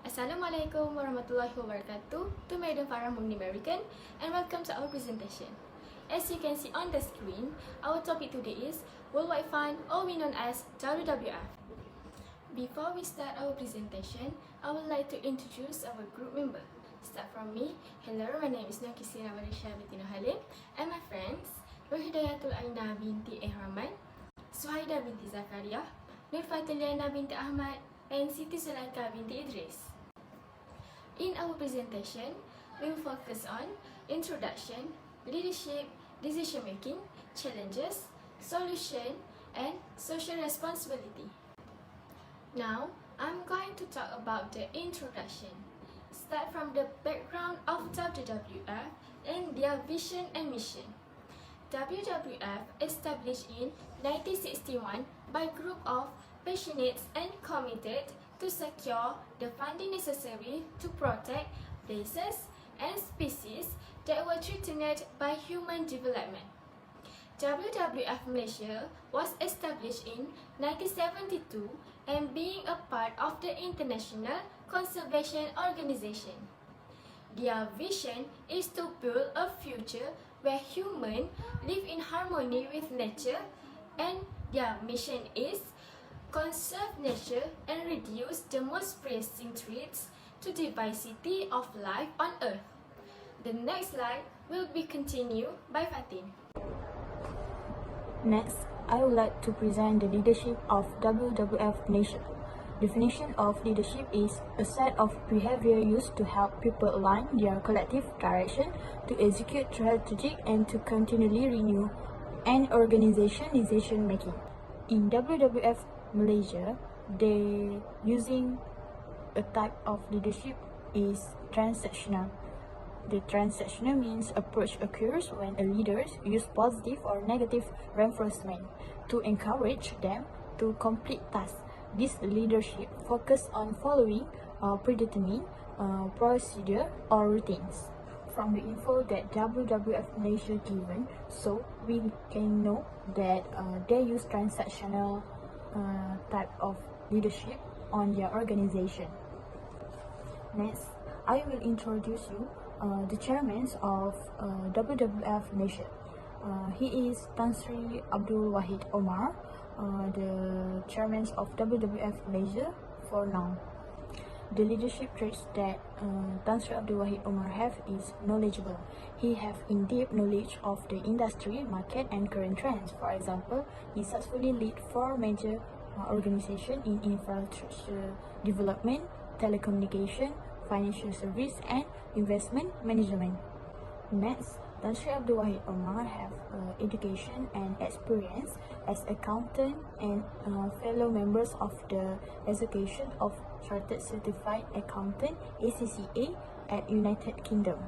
Assalamualaikum warahmatullahi wabarakatuh to Madam Farah Mumni American and welcome to our presentation. As you can see on the screen, our topic today is Worldwide Fund, or we known as WWF. Before we start our presentation, I would like to introduce our group member. Start from me. Hello, my name is Nur Kisina Warisha Bettina Halim and my friends Rohidayatul Aina binti Ehraman, Suhaida binti Zakaria, Nur Fatiliana binti Ahmad and Siti Zulaika binti Idris. In our presentation, we will focus on introduction, leadership, decision making, challenges, solution, and social responsibility. Now, I'm going to talk about the introduction. Start from the background of WWF and their vision and mission. WWF established in 1961 by a group of passionate and committed to secure the funding necessary to protect places and species that were threatened by human development. WWF Malaysia was established in 1972 and being a part of the International Conservation Organization. Their vision is to build a future where humans live in harmony with nature, and their mission is conserve nature and reduce the most pressing threats to diversity of life on Earth. The next slide will be continued by Fatin. Next, I would like to present the leadership of WWF Malaysia. Definition of leadership is a set of behavior used to help people align their collective direction, to execute strategic and to continually renew an organization decision making. In WWF Malaysia, they using a type of leadership is transactional. The transactional means approach occurs when a leader use positive or negative reinforcement to encourage them to complete tasks. This leadership focus on following predetermined procedure or routines. From the info that WWF Malaysia given, so we can know that they use transactional type of leadership on their organization. Next, I will introduce you the chairman of WWF Malaysia. He is Tan Sri Abdul Wahid Omar, the chairman of WWF Malaysia for now. The leadership traits that Tan Sri Abdul Wahid Omar have is knowledgeable. He have in-depth knowledge of the industry, market and current trends. For example, he successfully lead 4 major organizations in infrastructure development, telecommunication, financial service and investment management. Next, Tan Sri Abdul Wahid Omar have education and experience as accountant and fellow members of the Association of Chartered Certified Accountant (ACCA) at United Kingdom.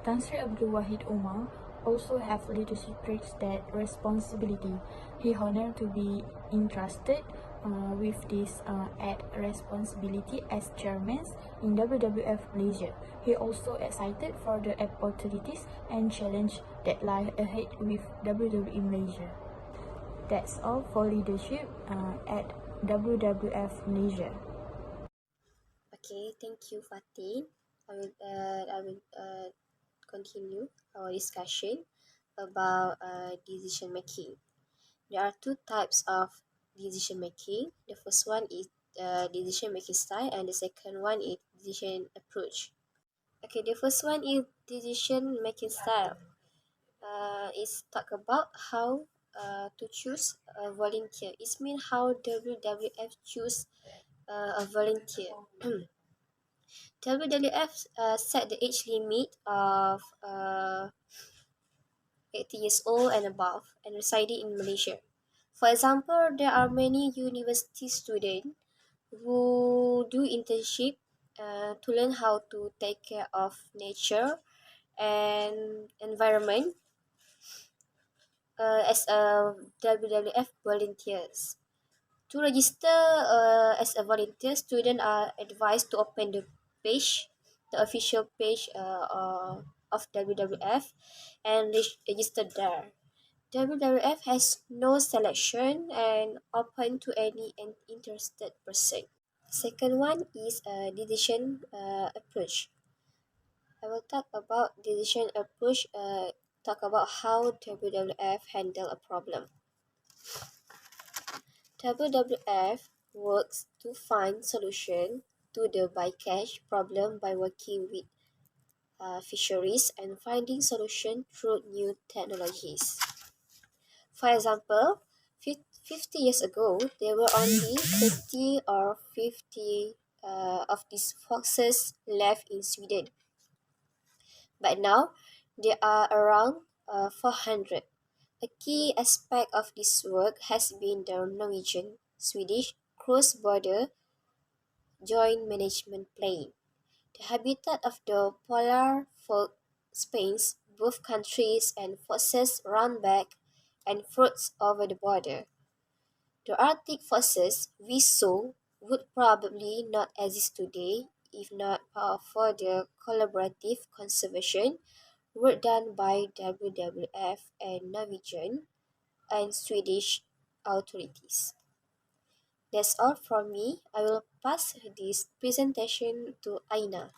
Tan Sri Abdul Wahid Omar also have leadership traits that responsibility. He honored to be entrusted with this add responsibility as chairman in WWF Malaysia. He also excited for the opportunities and challenge that lie ahead with WWE Malaysia. That's all for leadership at WWF Malaysia. Okay, thank you, Fatin. I will continue our discussion about decision making. There are 2 types of decision making. The first one is decision making style, and the second one is decision approach. Okay, the first one is decision making style. It's talk about how to choose a volunteer. It means how WWF choose a volunteer. WWF set the age limit of 18 years old and above and residing in Malaysia. For example, there are many university students who do internship to learn how to take care of nature and environment as a WWF volunteers. To register as a volunteer, students are advised to open the page, the official page of WWF, and register there. WWF has no selection and open to any interested person. Second one is a decision approach. I will talk about decision approach, talk about how WWF handle a problem. WWF works to find solution to the bycatch problem by working with fisheries and finding solution through new technologies. For example, 50 years ago, there were only 30 or 50 of these foxes left in Sweden. But now, there are around 400. A key aspect of this work has been the Norwegian-Swedish cross-border joint management plan. The habitat of the polar fox spans both countries and forces run back and forth over the border. The Arctic foxes we saw would probably not exist today if not for the collaborative conservation work done by WWF and Norwegian and Swedish authorities. That's all from me. I will pass this presentation to Aina.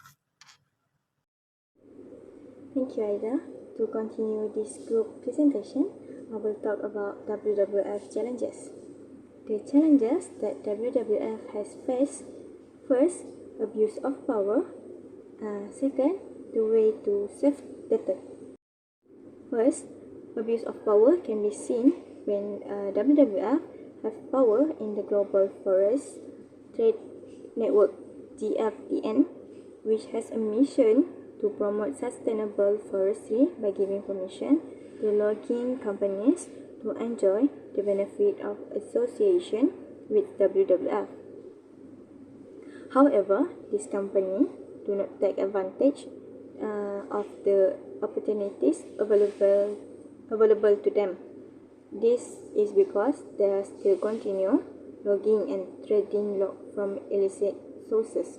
Thank you, Aida. To continue this group presentation, I will talk about WWF challenges. The challenges that WWF has faced: first, abuse of power. Second, the way to save data. First, abuse of power can be seen when WWF have power in the Global Forest Trade Network (GFTN), which has a mission to promote sustainable forestry by giving permission to logging companies to enjoy the benefit of association with WWF. However, this company do not take advantage of the opportunities available to them. This is because they still continue logging and trading log from illicit sources.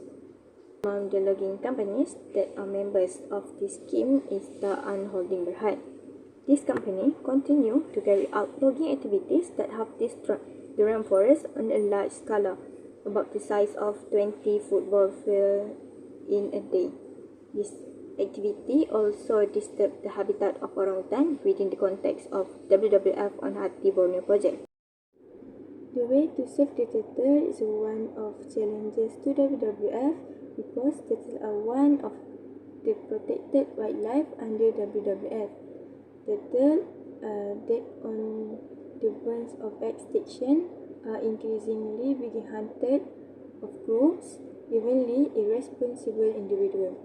Among the logging companies that are members of this scheme is the Holding Berhad. This company continue to carry out logging activities that have destroyed the rainforest on a large scale, about the size of 20 football fields in a day. This activity also disturbed the habitat of orangutan within the context of WWF on Hati Borneo project. The way to save the turtle is one of challenges to WWF because turtles are one of the protected wildlife under WWF. Turtles that on the verge of extinction are increasingly being hunted of groups, evenly irresponsible individuals.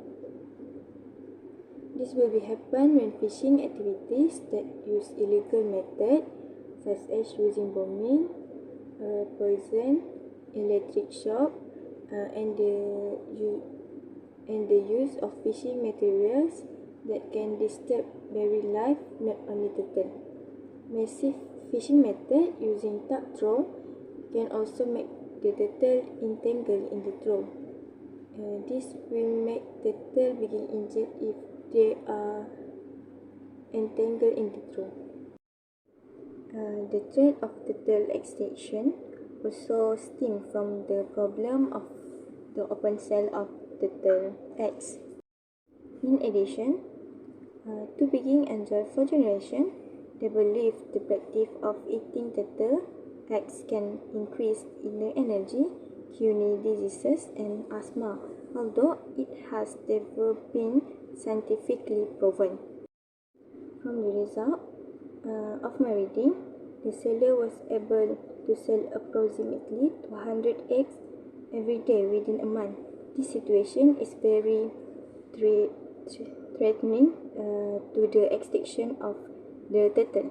This will be happen when fishing activities that use illegal methods such as using bombing, poison, electric shock, and the use of fishing materials that can disturb marine life, not only turtle. Massive fishing method using tug throw can also make the turtle entangled in the throw. This will make turtle begin injured if they are entangled in the throw. The threat of turtle extinction also stems from the problem of the open sale of turtle eggs. In addition, to begin enjoy for generation, they believe the practice of eating turtle eggs can increase inner energy, kidney diseases, and asthma, although it has never been scientifically proven. From the result of my reading, the seller was able to sell approximately 200 eggs every day within a month. This situation is very threatening to the extinction of the turtle.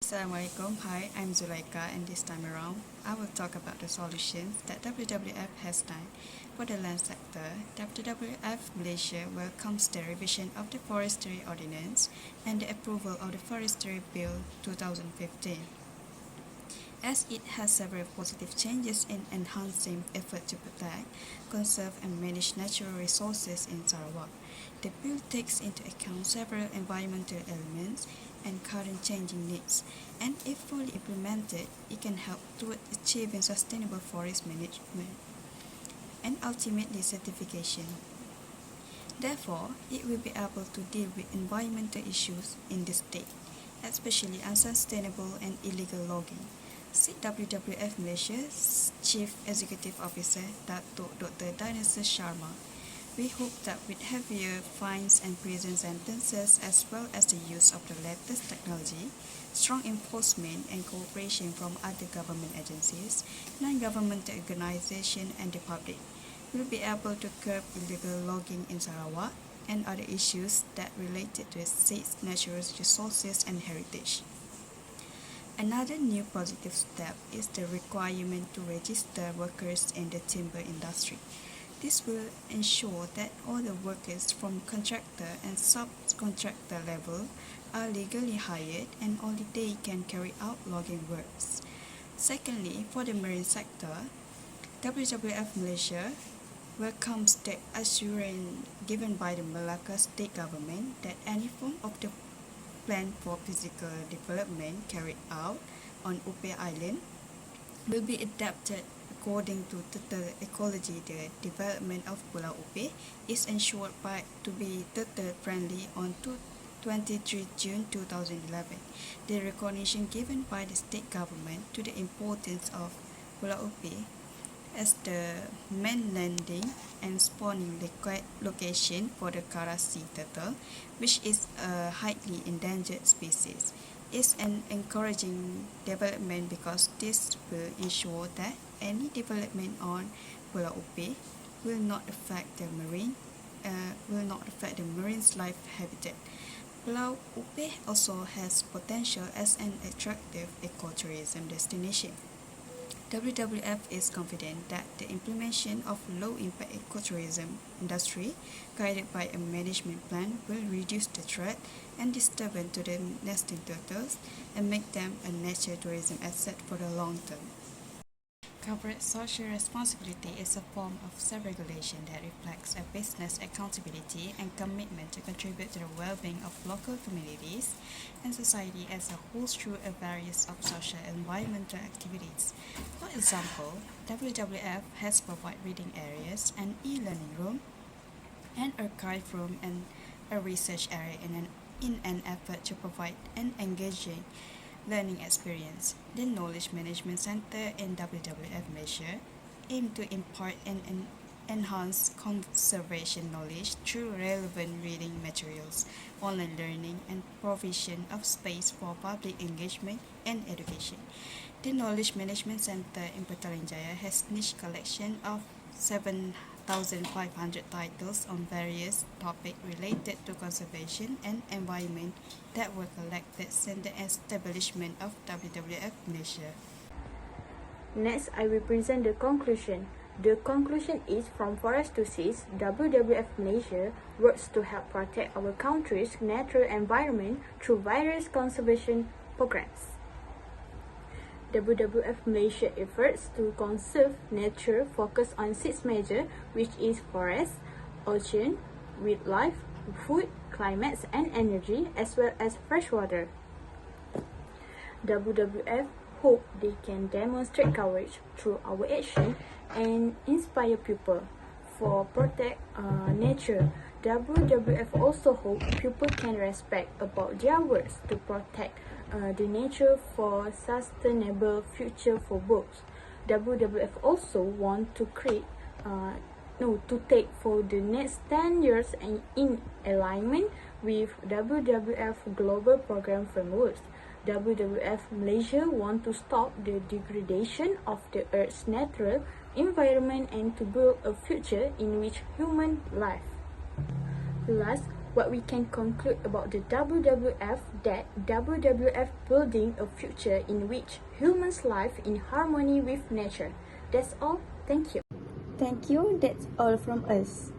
Assalamualaikum. Hi, I'm Zulaika, and this time around, I will talk about the solutions that WWF has done for the land sector. WWF Malaysia welcomes the revision of the Forestry Ordinance and the approval of the Forestry Bill 2015, as it has several positive changes in enhancing effort to protect, conserve, and manage natural resources in Sarawak. The bill takes into account several environmental elements and current changing needs, and if fully implemented, it can help toward achieving sustainable forest management. ultimately certification. Therefore, it will be able to deal with environmental issues in the state, especially unsustainable and illegal logging, said WWF Malaysia's Chief Executive Officer, Datuk Dr. Dhanasar Sharma. We hope that with heavier fines and prison sentences, as well as the use of the latest technology, strong enforcement and cooperation from other government agencies, non-governmental organizations and the public, will be able to curb illegal logging in Sarawak and other issues that related to the state's natural resources and heritage. Another new positive step is the requirement to register workers in the timber industry. This will ensure that all the workers from contractor and subcontractor level are legally hired and only they can carry out logging works. Secondly, for the marine sector, WWF Malaysia welcomes the assurance given by the Malacca state government that any form of the plan for physical development carried out on Upia Island will be adapted according to turtle ecology. The development of Pulau Upia is ensured to be turtle friendly on 23 June 2011. The recognition given by the state government to the importance of Pulau Upia as the main landing and spawning location for the Kara sea turtle, which is a highly endangered species, is an encouraging development because this will ensure that any development on Pulau Upia will not affect the marine's life habitat. Pulau Upia also has potential as an attractive ecotourism destination. WWF is confident that the implementation of low-impact ecotourism industry, guided by a management plan, will reduce the threat and disturbance to the nesting turtles and make them a nature tourism asset for the long term. Corporate social responsibility is a form of self-regulation that reflects a business accountability and commitment to contribute to the well-being of local communities and society as a whole through a variety of social and environmental activities. For example, WWF has provided reading areas, an e-learning room, an archive room, and a research area in an effort to provide an engaging learning experience. The Knowledge Management Center in WWF Malaysia aim to impart and enhance conservation knowledge through relevant reading materials, online learning, and provision of space for public engagement and education. The Knowledge Management Center in Petaling Jaya has niche collection of 7,500 titles on various topics related to conservation and environment that were collected since the establishment of WWF Malaysia. Next, I will present the conclusion. The conclusion is, from forest to seas, WWF Malaysia works to help protect our country's natural environment through various conservation programs. WWF Malaysia efforts to conserve nature focus on 6 measures, which is forest, ocean, wildlife, food, climates and energy, as well as fresh water. WWF hope they can demonstrate courage through our action and inspire people for protect nature. WWF also hope people can respect about their words to protect the nature for sustainable future for both. WWF also want to take for the next 10 years and in alignment with WWF global program frameworks. WWF Malaysia want to stop the degradation of the Earth's natural environment and to build a future in which human life. Last, what we can conclude about the WWF that WWF building a future in which humans live in harmony with nature. That's all. Thank you. Thank you. That's all from us.